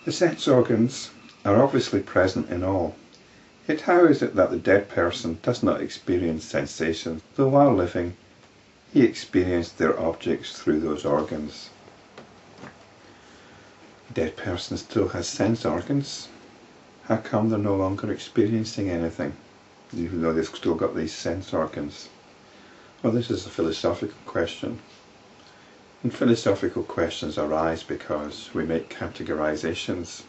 The sense organs are obviously present in all. Yet how is it that the dead person does not experience sensations, though while living he experienced their objects through those organs? The dead person still has sense organs. How come they're no longer experiencing anything, even though they've still got these sense organs? Well, this is a philosophical question. And philosophical questions arise because we make categorizations.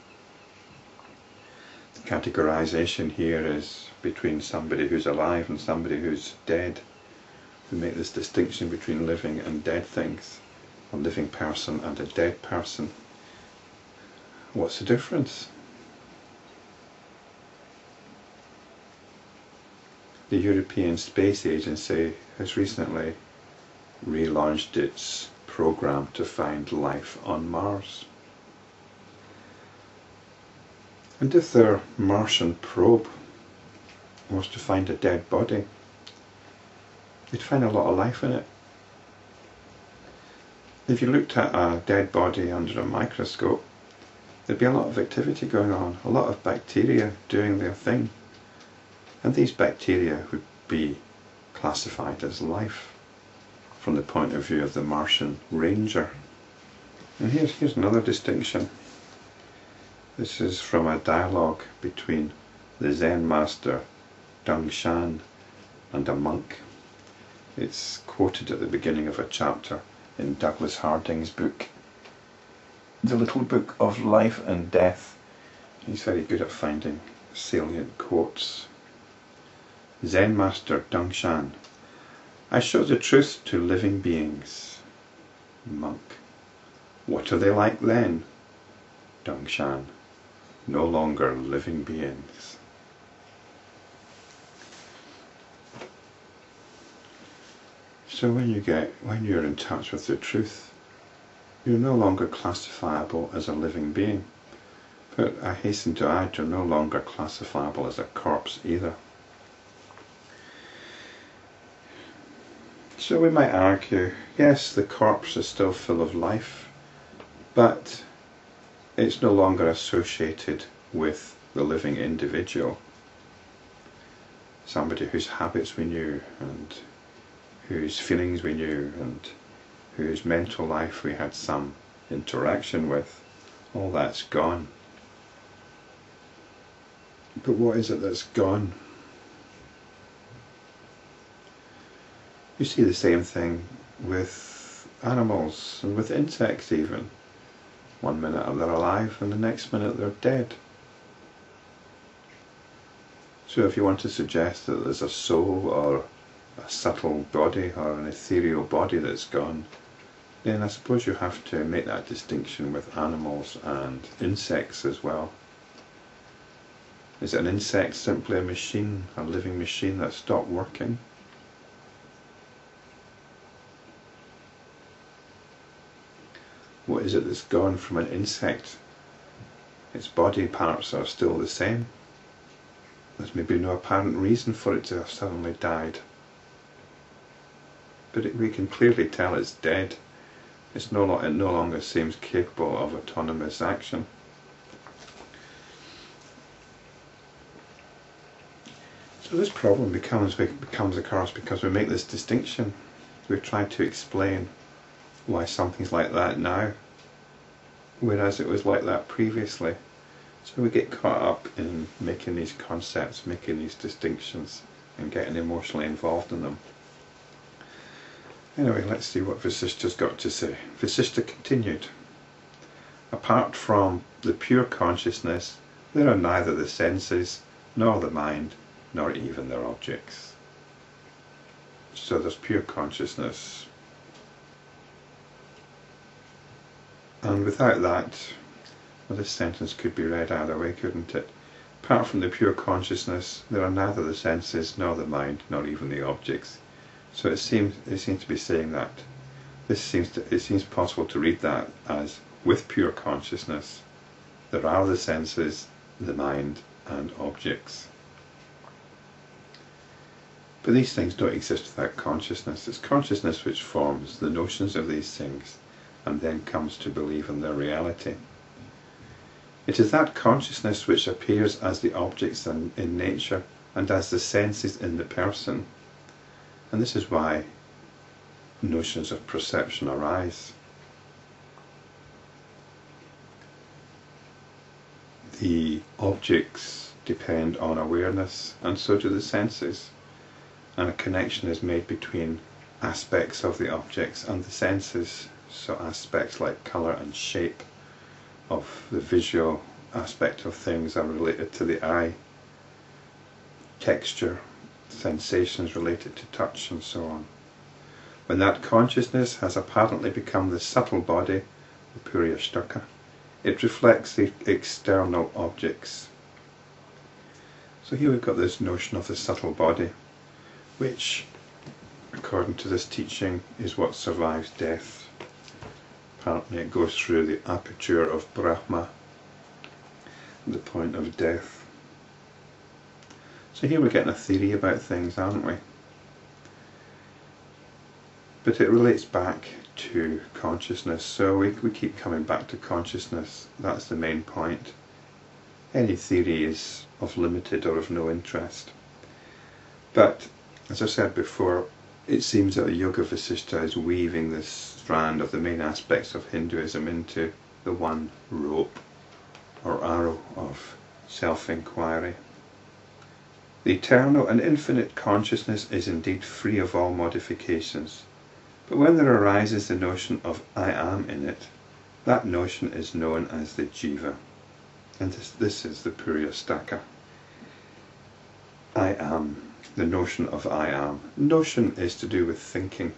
The categorization here is between somebody who's alive and somebody who's dead. We make this distinction between living and dead things, a living person and a dead person. What's the difference? The European Space Agency has recently relaunched its program to find life on Mars. And if their Martian probe was to find a dead body, they'd find a lot of life in it. If you looked at a dead body under a microscope, there'd be a lot of activity going on, a lot of bacteria doing their thing. And these bacteria would be classified as life from the point of view of the Martian ranger. And here's another distinction. This is from a dialogue between the Zen master Tung-shan and a monk. It's quoted at the beginning of a chapter in Douglas Harding's book, The Little Book of Life and Death. He's very good at finding salient quotes. Zen master Tung-shan: I show the truth to living beings. Monk: what are they like then? Tung-shan: no longer living beings. So when you're in touch with the truth, you're no longer classifiable as a living being. But I hasten to add, you're no longer classifiable as a corpse either. So we might argue, yes, the corpse is still full of life, but it's no longer associated with the living individual. Somebody whose habits we knew, and whose feelings we knew, and whose mental life we had some interaction with, all that's gone. But what is it that's gone? You see the same thing with animals and with insects even. One minute they're alive and the next minute they're dead. So if you want to suggest that there's a soul or a subtle body or an ethereal body that's gone, then I suppose you have to make that distinction with animals and insects as well. Is an insect simply a machine, a living machine that stopped working? What is it that's gone from an insect? Its body parts are still the same. There's maybe no apparent reason for it to have suddenly died. But we can clearly tell it's dead. It no longer seems capable of autonomous action. So this problem becomes occurs because we make this distinction. We try to explain why something's like that now, whereas it was like that previously. So we get caught up in making these concepts, making these distinctions, and getting emotionally involved in them. Anyway, let's see what Vasistha's got to say. Vasistha continued: apart from the pure consciousness, there are neither the senses, nor the mind, nor even their objects. So there's pure consciousness. And without that, well, this sentence could be read either way, couldn't it? Apart from the pure consciousness, there are neither the senses, nor the mind, nor even the objects. So it seems to be saying that it seems possible to read that as, with pure consciousness, there are the senses, the mind, and objects. But these things don't exist without consciousness. It's consciousness which forms the notions of these things and then comes to believe in their reality. It is that consciousness which appears as the objects in nature and as the senses in the person. And this is why notions of perception arise. The objects depend on awareness, and so do the senses, and a connection is made between aspects of the objects and the senses. So aspects like colour and shape of the visual aspect of things are related to the eye, texture, sensations related to touch, and so on. When that consciousness has apparently become the subtle body, the Purya-sthaka, it reflects the external objects. So here we've got this notion of the subtle body, which, according to this teaching, is what survives death. Apparently it goes through the aperture of Brahma, the point of death. So here we're getting a theory about things, aren't we? But it relates back to consciousness, so we keep coming back to consciousness. That's the main point. Any theory is of limited or of no interest. But, as I said before, it seems that the Yoga Vasistha is weaving this strand of the main aspects of Hinduism into the one rope or arrow of self-inquiry. The eternal and infinite consciousness is indeed free of all modifications, but when there arises the notion of I am in it, that notion is known as the jiva, and this is the Purya-sthaka. I am, the notion of I am. Notion is to do with thinking.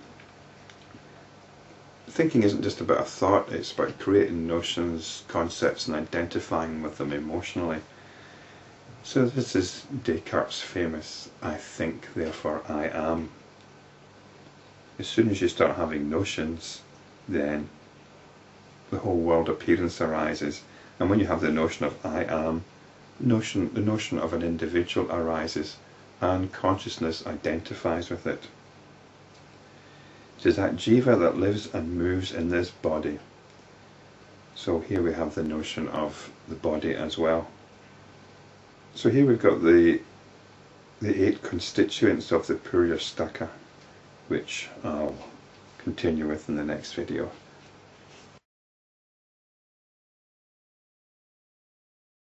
Thinking isn't just about a thought, it's about creating notions, concepts, and identifying with them emotionally. So this is Descartes' famous I think, therefore I am. As soon as you start having notions, then the whole world appearance arises. And when you have the notion of I am, the notion of an individual arises, and consciousness identifies with it. It is that jiva that lives and moves in this body. So here we have the notion of the body as well. So here we've got the 8 constituents of the Purya-sthaka, which I'll continue with in the next video.